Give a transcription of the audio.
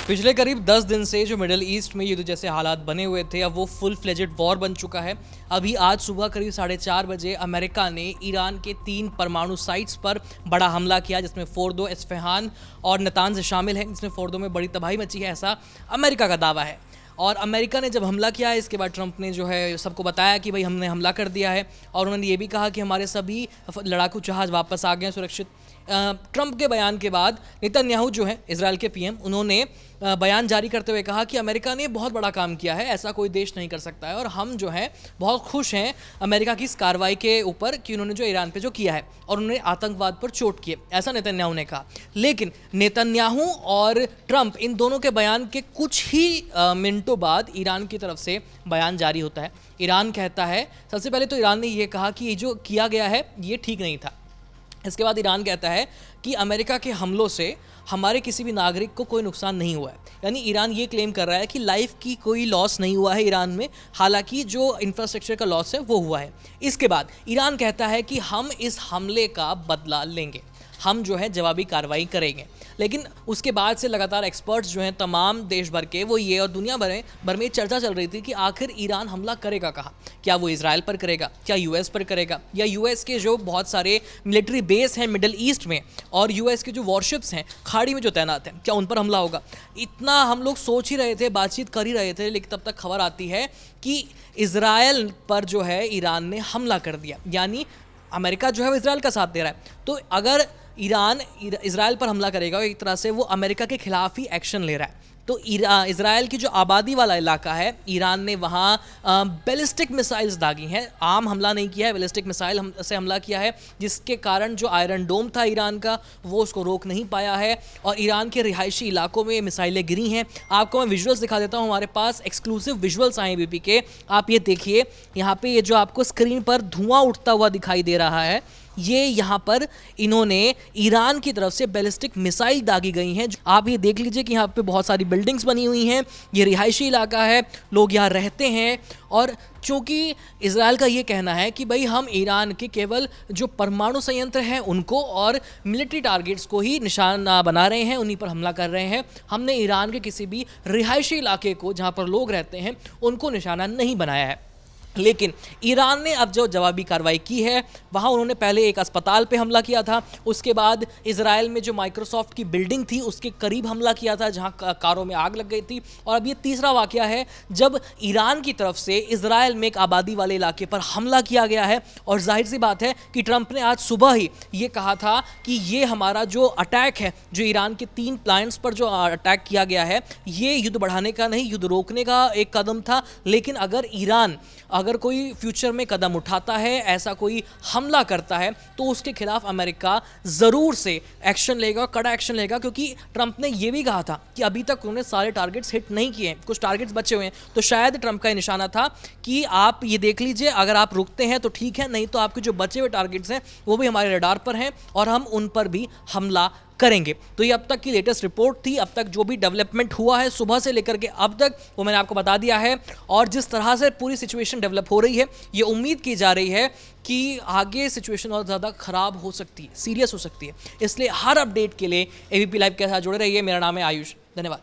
पिछले करीब 10 दिन से जो मिडिल ईस्ट में युद्ध जैसे हालात बने हुए थे, अब वो फुल फ्लेजेड वॉर बन चुका है। अभी आज सुबह करीब 4:30 बजे अमेरिका ने ईरान के 3 परमाणु साइट्स पर बड़ा हमला किया, जिसमें फोर्दो, इस्फहान और नतांज शामिल हैं। जिसमें फोर्दो में बड़ी तबाही मची है, ऐसा अमेरिका का दावा है। और अमेरिका ने जब हमला किया है, इसके बाद ट्रंप ने जो है सबको बताया कि भाई हमने हमला कर दिया है, और उन्होंने ये भी कहा कि हमारे सभी लड़ाकू जहाज़ वापस आ गए हैं सुरक्षित। ट्रंप के बयान के बाद नेतन्याहू जो है इजराइल के पीएम, उन्होंने बयान जारी करते हुए कहा कि अमेरिका ने बहुत बड़ा काम किया है, ऐसा कोई देश नहीं कर सकता है, और हम जो है बहुत खुश हैं अमेरिका की इस कार्रवाई के ऊपर कि उन्होंने जो ईरान पे जो किया है और उन्होंने आतंकवाद पर चोट की है, ऐसा नेतन्याहू ने कहा। लेकिन नेतन्याहू और ट्रंप इन दोनों के बयान के कुछ ही मिनटों बाद ईरान की तरफ से बयान जारी होता है। ईरान कहता है, सबसे पहले तो ईरान ने यह कहा कि ये जो किया गया है ये ठीक नहीं था। इसके बाद ईरान कहता है कि अमेरिका के हमलों से हमारे किसी भी नागरिक को कोई नुकसान नहीं हुआ है। यानी ईरान ये क्लेम कर रहा है कि लाइफ की कोई लॉस नहीं हुआ है ईरान में, हालांकि जो इंफ्रास्ट्रक्चर का लॉस है वो हुआ है। इसके बाद ईरान कहता है कि हम इस हमले का बदला लेंगे, हम जो है जवाबी कार्रवाई करेंगे। लेकिन उसके बाद से लगातार एक्सपर्ट्स जो हैं तमाम देश भर के, वो ये और दुनिया भर में चर्चा चल रही थी कि आखिर ईरान हमला करेगा कहाँ। क्या वो इजराइल पर करेगा, क्या यूएस पर करेगा, या यूएस के जो बहुत सारे मिलिट्री बेस हैं मिडिल ईस्ट में और यूएस के जो वॉरशिप्स हैं खाड़ी में जो तैनात हैं, क्या उन पर हमला होगा। इतना हम लोग सोच ही रहे थे, बातचीत कर ही रहे थे, लेकिन तब तक खबर आती है कि इजराइल पर जो है ईरान ने हमला कर दिया। यानी अमेरिका जो है वो इजराइल का साथ दे रहा है। तो अगर ईरान इजराइल पर हमला करेगा, एक तरह से वो अमेरिका के खिलाफ ही एक्शन ले रहा है। तो इजराइल की जो आबादी वाला इलाका है, ईरान ने वहाँ बैलिस्टिक मिसाइल्स दागी हैं। आम हमला नहीं किया है, बैलिस्टिक मिसाइल से हमला किया है, जिसके कारण जो आयरन डोम था ईरान का वो उसको रोक नहीं पाया है, और ईरान के रिहायशी इलाकों में मिसाइलें गिरी हैं। आपको मैं विजुअल्स दिखा देता हूँ, हमारे पास एक्सक्लूसिव विजुअल्स आए बीपी के। आप ये देखिए, यहाँ पे ये जो आपको स्क्रीन पर धुआं उठता हुआ दिखाई दे रहा है, ये यहाँ पर इन्होंने ईरान की तरफ से बैलिस्टिक मिसाइल दागी गई हैं। आप ये देख लीजिए कि यहाँ पे बहुत सारी बिल्डिंग्स बनी हुई हैं, ये रिहायशी इलाका है, लोग यहाँ रहते हैं। और चूँकि इजराइल का ये कहना है कि भाई हम ईरान के केवल जो परमाणु संयंत्र हैं उनको और मिलिट्री टारगेट्स को ही निशाना बना रहे हैं, उन्हीं पर हमला कर रहे हैं, हमने ईरान के किसी भी रिहायशी इलाके को जहाँ पर लोग रहते हैं उनको निशाना नहीं बनाया है। लेकिन ईरान ने अब जो जवाबी कार्रवाई की है, वहाँ उन्होंने पहले एक अस्पताल पे हमला किया था, उसके बाद इजराइल में जो माइक्रोसॉफ्ट की बिल्डिंग थी उसके करीब हमला किया था, जहाँ कारों में आग लग गई थी। और अब ये तीसरा वाकया है जब ईरान की तरफ से इजराइल में एक आबादी वाले इलाके पर हमला किया गया है। और जाहिर सी बात है कि ट्रंप ने आज सुबह ही ये कहा था कि ये हमारा जो अटैक है, जो ईरान के 3 प्लांट्स पर जो अटैक किया गया है, ये युद्ध बढ़ाने का नहीं, युद्ध रोकने का एक कदम था। लेकिन अगर ईरान अगर कोई फ्यूचर में कदम उठाता है, ऐसा कोई हमला करता है, तो उसके खिलाफ अमेरिका ज़रूर से एक्शन लेगा, कड़ा एक्शन लेगा। क्योंकि ट्रंप ने यह भी कहा था कि अभी तक उन्होंने सारे टारगेट्स हिट नहीं किए हैं, कुछ टारगेट्स बचे हुए हैं। तो शायद ट्रंप का निशाना था कि आप ये देख लीजिए, अगर आप रुकते हैं तो ठीक है, नहीं तो आपके जो बचे हुए टारगेट्स हैं वो भी हमारे रडार पर हैं और हम उन पर भी हमला करेंगे। तो ये अब तक की लेटेस्ट रिपोर्ट थी। अब तक जो भी डेवलपमेंट हुआ है सुबह से लेकर के अब तक, वो मैंने आपको बता दिया है। और जिस तरह से पूरी सिचुएशन डेवलप हो रही है, ये उम्मीद की जा रही है कि आगे सिचुएशन और ज़्यादा खराब हो सकती है, सीरियस हो सकती है। इसलिए हर अपडेट के लिए एबीपी लाइव के साथ जुड़े रहिए। मेरा नाम है आयुष। धन्यवाद।